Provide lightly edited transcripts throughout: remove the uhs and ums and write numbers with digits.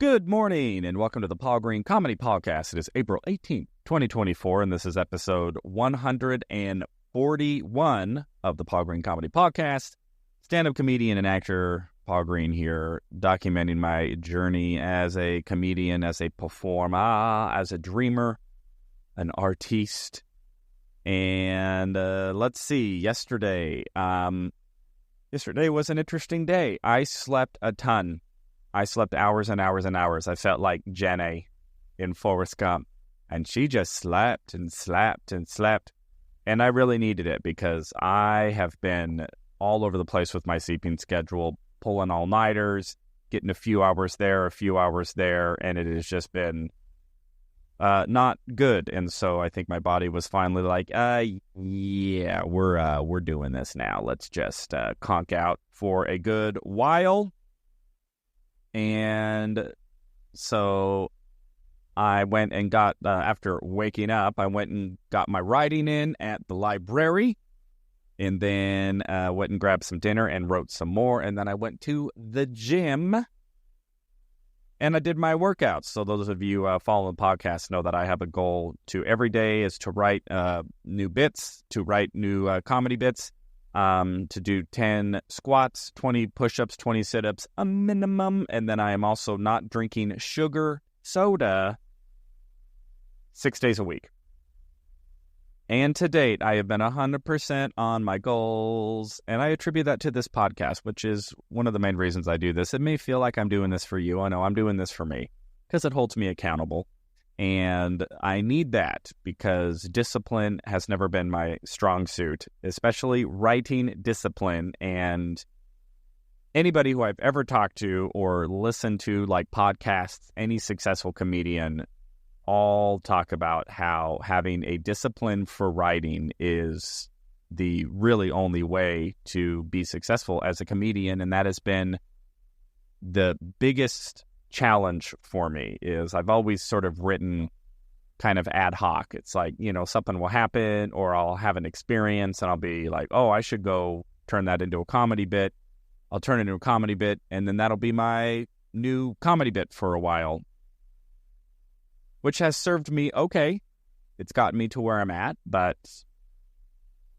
Good morning, and welcome to the Paul Green Comedy PaulCast. It is April 18th, 2024, and this is episode 141 of the Paul Green Comedy PaulCast. Stand-up comedian and actor Paul Green here, documenting my journey as a comedian, as a performer, as a dreamer, an artiste. And let's see, yesterday was an interesting day. I slept a ton. I slept hours and hours and hours. I felt like Jenny in Forrest Gump. And she just slept and slept and slept. And I really needed it because I have been all over the place with my sleeping schedule, pulling all-nighters, getting a few hours there, and it has just been not good. And so I think my body was finally like, yeah, we're doing this now. Let's just conk out for a good while. And so I went and got, after waking up, I went and got my writing in at the library, and then went and grabbed some dinner and wrote some more. And then I went to the gym and I did my workouts. So those of you following the podcast know that I have a goal to every day is to write new bits, to write new comedy bits. To do 10 squats, 20 push-ups, 20 sit-ups, a minimum. And then I am also not drinking sugar soda 6 days a week. And to date, I have been 100% on my goals. And I attribute that to this podcast, which is one of the main reasons I do this. It may feel like I'm doing this for you. I know I'm doing this for me because it holds me accountable. And I need that because discipline has never been my strong suit, especially writing discipline. And anybody who I've ever talked to or listened to, like podcasts, any successful comedian, all talk about how having a discipline for writing is the really only way to be successful as a comedian. And that has been the biggest challenge for me. Is I've always sort of written kind of ad hoc. It's like, something will happen or I'll have an experience and I'll be like, oh, I should go turn that into a comedy bit. I'll turn it into a comedy bit and then that'll be my new comedy bit for a while, which has served me okay. It's gotten me to where I'm at, but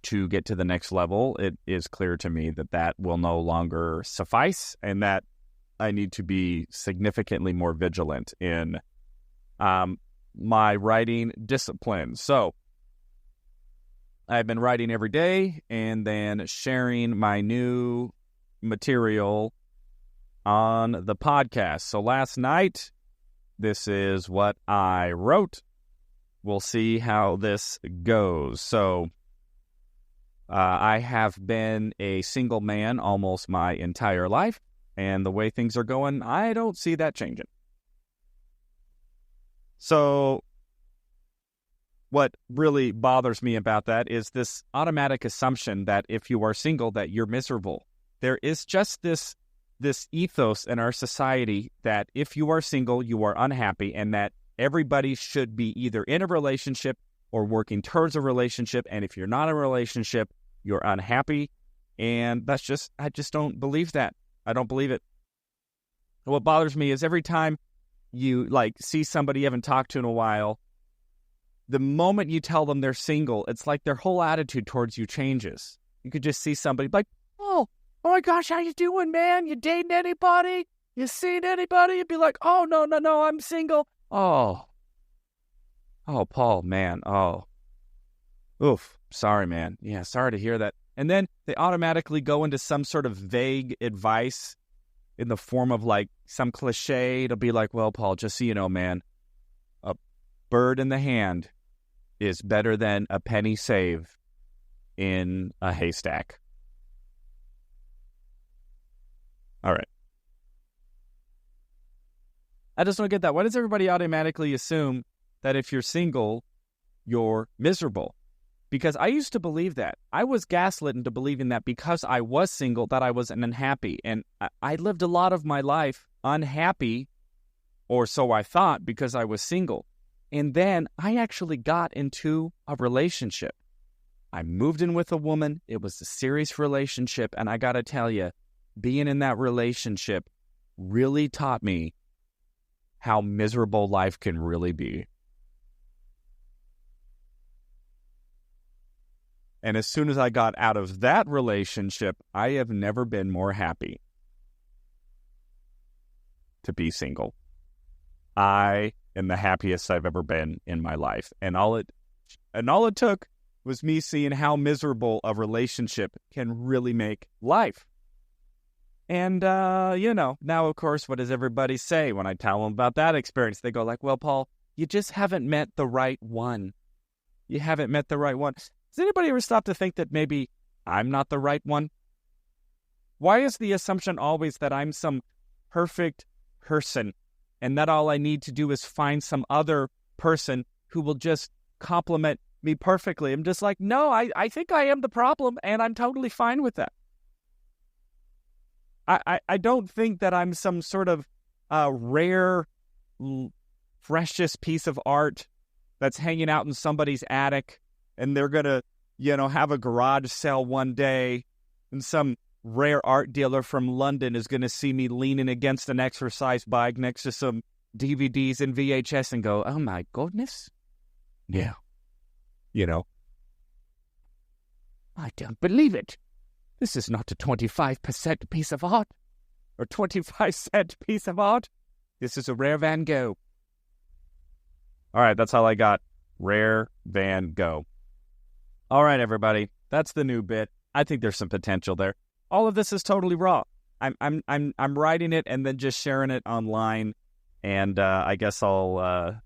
to get to the next level, it is clear to me that that will no longer suffice and that I need to be significantly more vigilant in my writing discipline. So I've been writing every day and then sharing my new material on the podcast. So last night, this is what I wrote. We'll see how this goes. So I have been a single man almost my entire life. And the way things are going, I don't see that changing. So what really bothers me about that is this automatic assumption that if you are single, that you're miserable. There is just this ethos in our society that if you are single, you are unhappy, and that everybody should be either in a relationship or working towards a relationship. And if you're not in a relationship, you're unhappy. And I just don't believe that. I don't believe it. What bothers me is every time you see somebody you haven't talked to in a while, the moment you tell them they're single, it's like their whole attitude towards you changes. You could just see somebody like, oh my gosh, how you doing, man? You dating anybody? You seen anybody? You'd be like, oh, no, I'm single. Oh, Paul, man. Oh, oof. Sorry, man. Yeah, sorry to hear that. And then they automatically go into some sort of vague advice in the form of some cliche. It'll be like, well, Paul, just so you know, man, a bird in the hand is better than a penny saved in a haystack. All right. I just don't get that. Why does everybody automatically assume that if you're single, you're miserable? Because I used to believe that. I was gaslit into believing that because I was single, that I was unhappy. And I lived a lot of my life unhappy, or so I thought, because I was single. And then I actually got into a relationship. I moved in with a woman. It was a serious relationship. And I got to tell you, being in that relationship really taught me how miserable life can really be. And as soon as I got out of that relationship, I have never been more happy to be single. I am the happiest I've ever been in my life. And all it took was me seeing how miserable a relationship can really make life. And, now, of course, what does everybody say when I tell them about that experience? They go like, well, Paul, you just haven't met the right one. You haven't met the right one. Does anybody ever stop to think that maybe I'm not the right one? Why is the assumption always that I'm some perfect person and that all I need to do is find some other person who will just compliment me perfectly? I'm just like, no, I think I am the problem, and I'm totally fine with that. I don't think that I'm some sort of rare, precious piece of art that's hanging out in somebody's attic, and they're going to, have a garage sale one day, and some rare art dealer from London is going to see me leaning against an exercise bike next to some DVDs and VHS and go, oh my goodness. Yeah. I don't believe it. This is not a 25% piece of art or 25-cent piece of art. This is a rare Van Gogh. All right, that's all I got. Rare Van Gogh. All right, everybody. That's the new bit. I think there's some potential there. All of this is totally raw. I'm writing it and then just sharing it online, and I guess I'll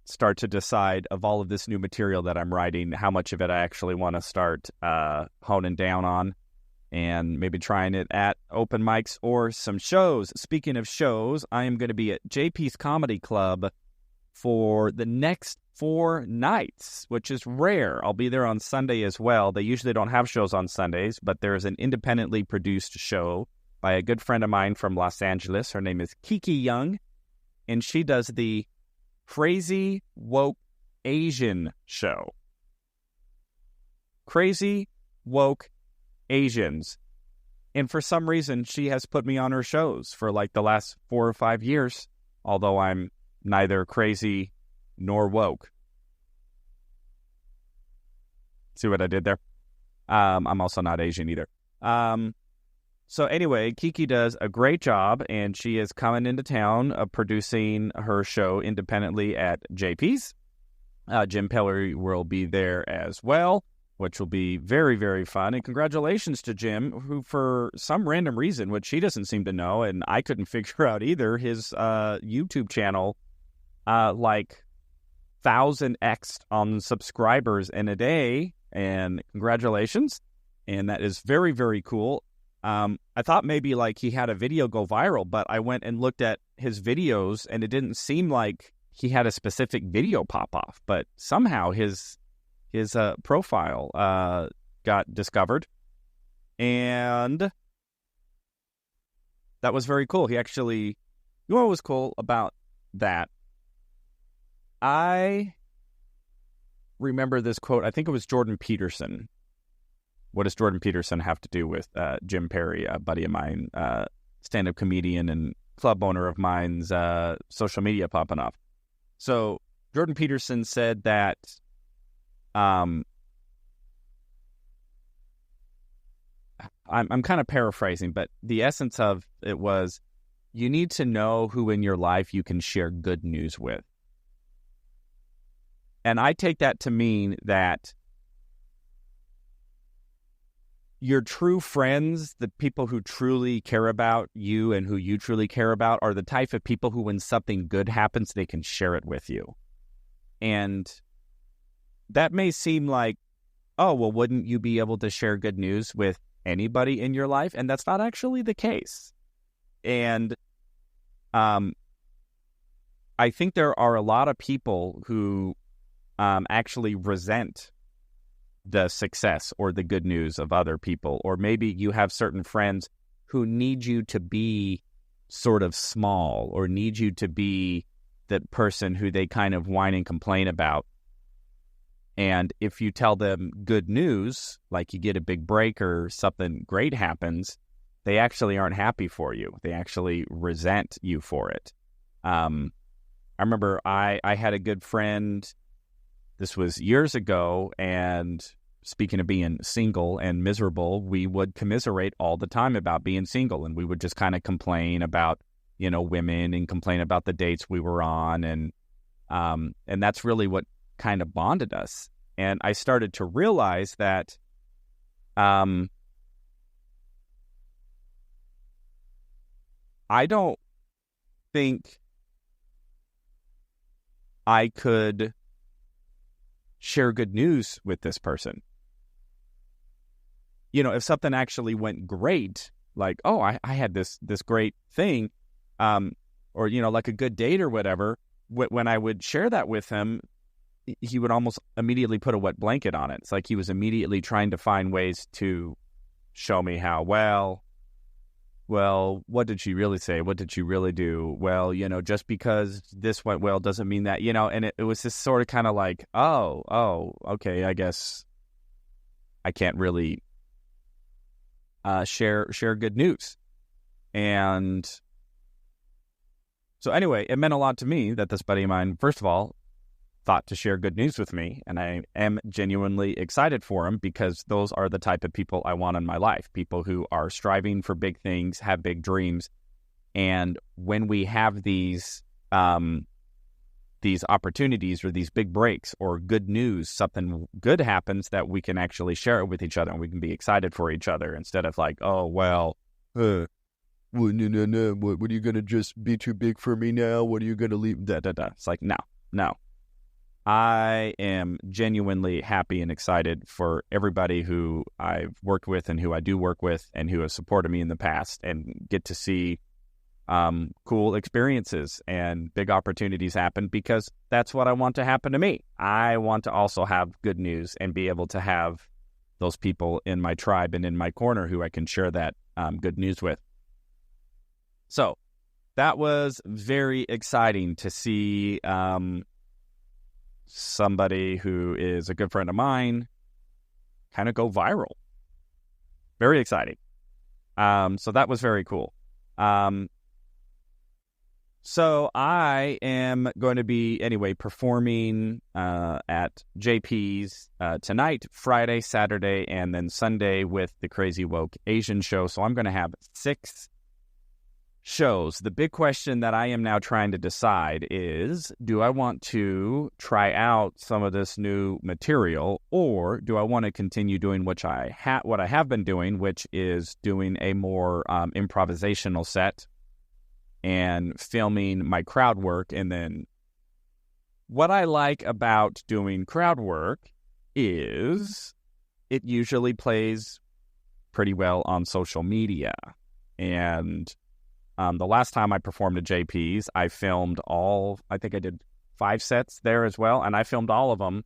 start to decide of all of this new material that I'm writing, how much of it I actually want to start honing down on, and maybe trying it at open mics or some shows. Speaking of shows, I am going to be at JP's Comedy Club for the next 4 nights, which is rare. I'll be there on Sunday as well. They usually don't have shows on Sundays, but there's an independently produced show by a good friend of mine from Los Angeles. Her name is Kiki Young, and she does the Crazy Woke Asian show. Crazy Woke Asians. And for some reason, she has put me on her shows for like the last 4 or 5 years, although I'm neither crazy nor woke. See what I did there? I'm also not Asian either. So anyway, Kiki does a great job, and she is coming into town producing her show independently at JP's. Jim Pellery will be there as well, which will be very, very fun. And congratulations to Jim, who for some random reason, which he doesn't seem to know, and I couldn't figure out either, his YouTube channel, 1,000x on subscribers in a day. And congratulations. And that is very, very cool. I thought maybe like he had a video go viral, but I went and looked at his videos and it didn't seem like he had a specific video pop off, but somehow his profile got discovered, and that was very cool. He actually, you know what was cool about that? I remember this quote. I think it was Jordan Peterson. What does Jordan Peterson have to do with Jim Perry, a buddy of mine, stand-up comedian and club owner of mine's social media popping off? So Jordan Peterson said that I'm kind of paraphrasing, but the essence of it was, you need to know who in your life you can share good news with. And I take that to mean that your true friends, the people who truly care about you and who you truly care about, are the type of people who, when something good happens, they can share it with you. And that may seem like, oh, well, wouldn't you be able to share good news with anybody in your life? And that's not actually the case. And I think there are a lot of people who actually resent the success or the good news of other people. Or maybe you have certain friends who need you to be sort of small, or need you to be the person who they kind of whine and complain about. And if you tell them good news, like you get a big break or something great happens, they actually aren't happy for you. They actually resent you for it. I remember I had a good friend, this was years ago, and speaking of being single and miserable, we would commiserate all the time about being single, and we would just kind of complain about, women and complain about the dates we were on, and that's really what kind of bonded us. And I started to realize that I don't think I could share good news with this person. If something actually went great, like, oh, I had this great thing, or, like a good date or whatever, when I would share that with him, he would almost immediately put a wet blanket on it. It's like he was immediately trying to find ways to show me how, well, what did she really say? What did she really do? Well, just because this went well doesn't mean that, and it was just sort of kind of like, oh, okay, I guess I can't really share good news. And so anyway, it meant a lot to me that this buddy of mine, first of all, thought to share good news with me, and I am genuinely excited for him, because those are the type of people I want in my life, people who are striving for big things, have big dreams. And when we have these opportunities or these big breaks or good news, something good happens, that we can actually share it with each other, and we can be excited for each other, instead of like, oh, well, no, what are you going to just be too big for me now? What are you going to leave? It's like, no. I am genuinely happy and excited for everybody who I've worked with and who I do work with and who has supported me in the past, and get to see cool experiences and big opportunities happen, because that's what I want to happen to me. I want to also have good news and be able to have those people in my tribe and in my corner who I can share that good news with. So that was very exciting to see somebody who is a good friend of mine kind of go viral. Very exciting. So that was very cool. So I am going to be, anyway, performing at JP's tonight, Friday, Saturday, and then Sunday with the Crazy Woke Asian show. So I'm going to have 6 shows. The big question that I am now trying to decide is, do I want to try out some of this new material, or do I want to continue doing what I have been doing, which is doing a more improvisational set and filming my crowd work? And then what I like about doing crowd work is it usually plays pretty well on social media. And the last time I performed at JP's, I filmed I think I did 5 sets there as well, and I filmed all of them.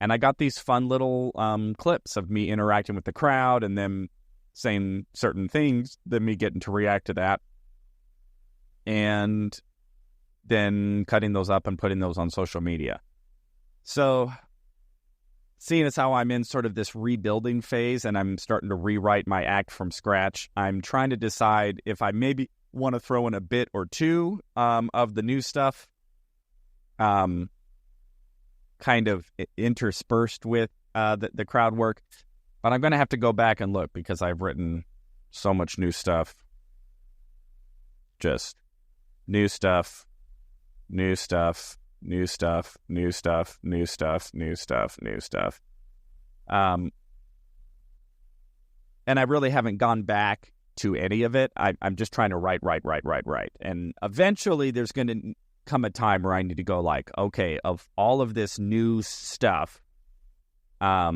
And I got these fun little clips of me interacting with the crowd and them saying certain things, then me getting to react to that, and then cutting those up and putting those on social media. So seeing as how I'm in sort of this rebuilding phase and I'm starting to rewrite my act from scratch, I'm trying to decide if I maybe want to throw in a bit or two of the new stuff, kind of interspersed with the crowd work. But I'm going to have to go back and look, because I've written so much new stuff. Just new stuff, new stuff, new stuff, new stuff, new stuff, new stuff, new stuff. And I really haven't gone back to any of it. I'm just trying to write. And eventually there's going to come a time where I need to go like, okay, of all of this new stuff, how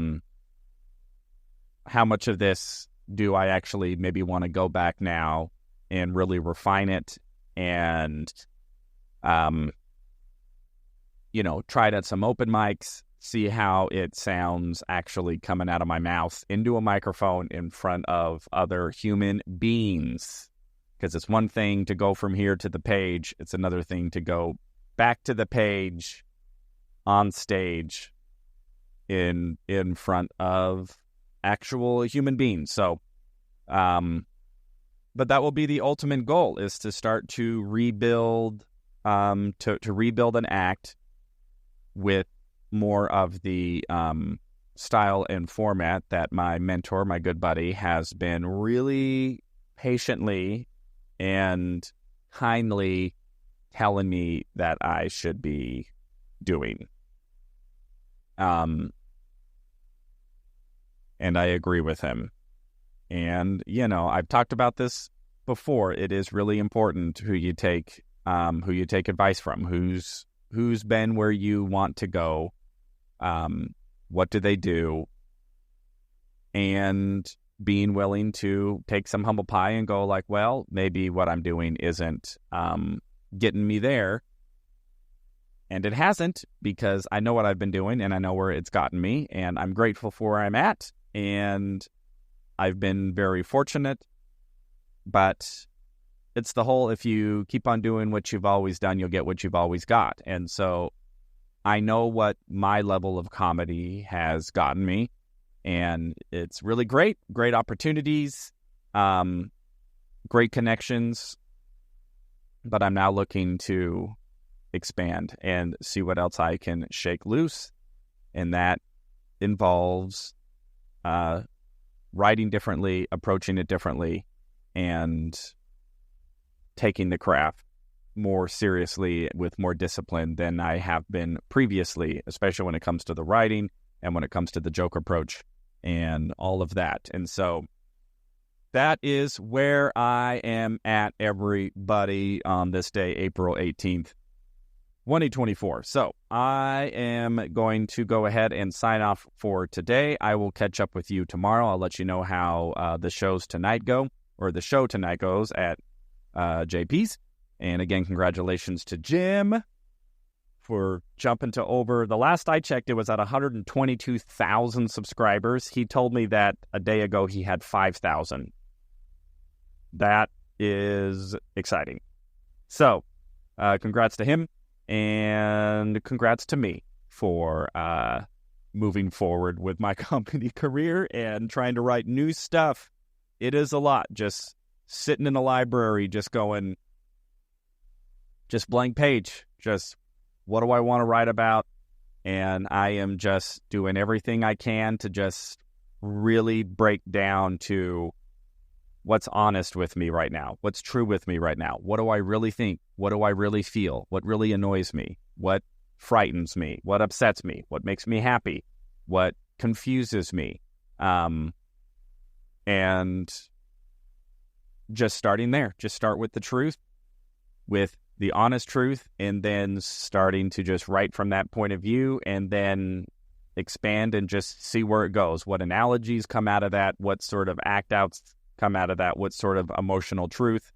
much of this do I actually maybe want to go back now and really refine it and, try it at some open mics, see how it sounds actually coming out of my mouth into a microphone in front of other human beings. Because it's one thing to go from here to the page. It's another thing to go back to the page on stage in front of actual human beings. So, but that will be the ultimate goal, is to start to rebuild to rebuild an act with more of the style and format that my mentor, my good buddy, has been really patiently and kindly telling me that I should be doing. And I agree with him. And, I've talked about this before. It is really important who you take advice from, who's been where you want to go, what do they do, and being willing to take some humble pie and go like, well, maybe what I'm doing isn't getting me there. And it hasn't, because I know what I've been doing and I know where it's gotten me, and I'm grateful for where I'm at, and I've been very fortunate. But it's the whole, if you keep on doing what you've always done, you'll get what you've always got. And so I know what my level of comedy has gotten me, and it's really great opportunities, great connections, but I'm now looking to expand and see what else I can shake loose. And that involves writing differently, approaching it differently, and taking the craft more seriously with more discipline than I have been previously, especially when it comes to the writing and when it comes to the joke approach and all of that. And so that is where I am at, everybody, on this day, April 18th, 2024. So I am going to go ahead and sign off for today. I will catch up with you tomorrow. I'll let you know how the show tonight goes at JP's. And again, congratulations to Jim for jumping to over. The last I checked, it was at 122,000 subscribers. He told me that a day ago he had 5,000. That is exciting. So, congrats to him, and congrats to me for moving forward with my comedy career and trying to write new stuff. It is a lot, just sitting in the library, just going, just blank page, just what do I want to write about? And I am just doing everything I can to just really break down to what's honest with me right now, what's true with me right now. What do I really think? What do I really feel? What really annoys me? What frightens me? What upsets me? What makes me happy? What confuses me? And just starting there, just start with the truth, with the honest truth, and then starting to just write from that point of view, and then expand and just see where it goes. What analogies come out of that? What sort of act outs come out of that? What sort of emotional truth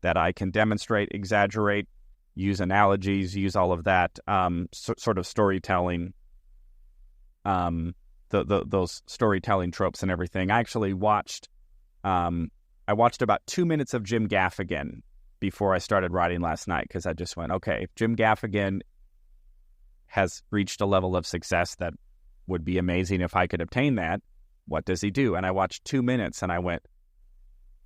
that I can demonstrate, exaggerate, use analogies, use all of that sort of storytelling, those storytelling tropes and everything. I actually watched about 2 minutes of Jim Gaffigan before I started writing last night, because I just went, okay, if Jim Gaffigan has reached a level of success that would be amazing if I could obtain that, what does he do? And I watched 2 minutes and I went,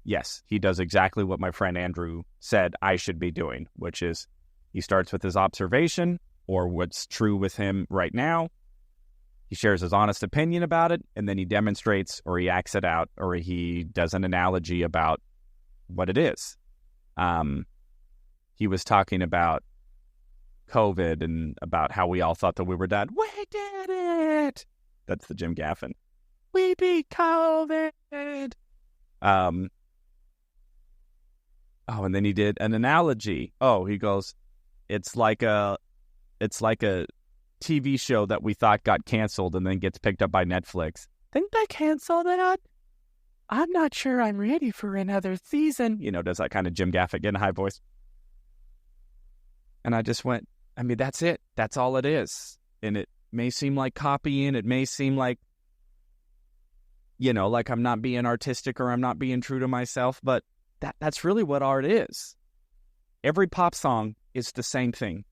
yes, he does exactly what my friend Andrew said I should be doing, which is he starts with his observation or what's true with him right now. He shares his honest opinion about it, and then he demonstrates, or he acts it out, or he does an analogy about what it is. He was talking about COVID and about how we all thought that we were done. We did it! That's the Jim Gaffin. We beat COVID! Oh, and then he did an analogy. Oh, he goes, it's like a TV show that we thought got canceled and then gets picked up by Netflix. Didn't they cancel that? I'm not sure I'm ready for another season. Does that kind of Jim Gaffigan high voice. And I just went, that's it. That's all it is. And it may seem like copying. It may seem like, like I'm not being artistic or I'm not being true to myself. But that's really what art is. Every pop song is the same thing.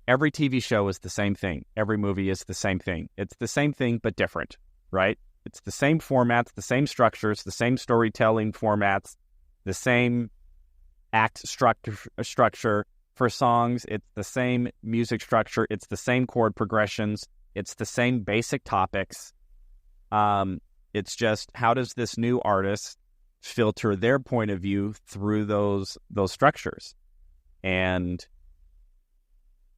Every TV show is the same thing. Every movie is the same thing. It's the same thing, but different, right? It's the same formats, the same structures, the same storytelling formats, the same act structure, for songs. It's the same music structure. It's the same chord progressions. It's the same basic topics. It's just, how does this new artist filter their point of view through those structures? And,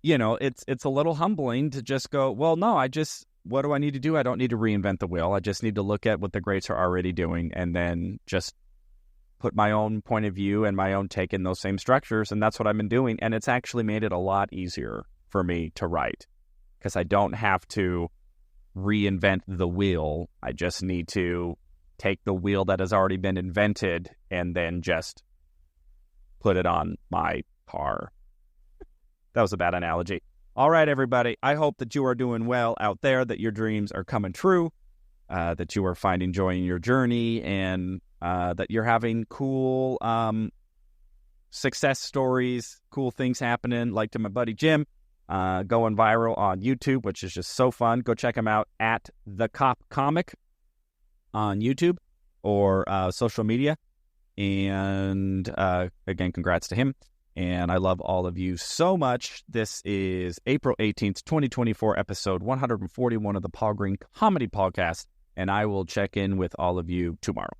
it's a little humbling to just go, well, no, what do I need to do? I don't need to reinvent the wheel. I just need to look at what the greats are already doing and then just put my own point of view and my own take in those same structures. And that's what I've been doing. And it's actually made it a lot easier for me to write because I don't have to reinvent the wheel. I just need to take the wheel that has already been invented and then just put it on my car. That was a bad analogy. All right, everybody. I hope that you are doing well out there, that your dreams are coming true, that you are finding joy in your journey, and that you're having cool success stories, cool things happening, like to my buddy Jim, going viral on YouTube, which is just so fun. Go check him out at The Cop Comic on YouTube or social media. And again, congrats to him. And I love all of you so much. This is April 18th, 2024, episode 141 of the Paul Green Comedy PaulCast. And I will check in with all of you tomorrow.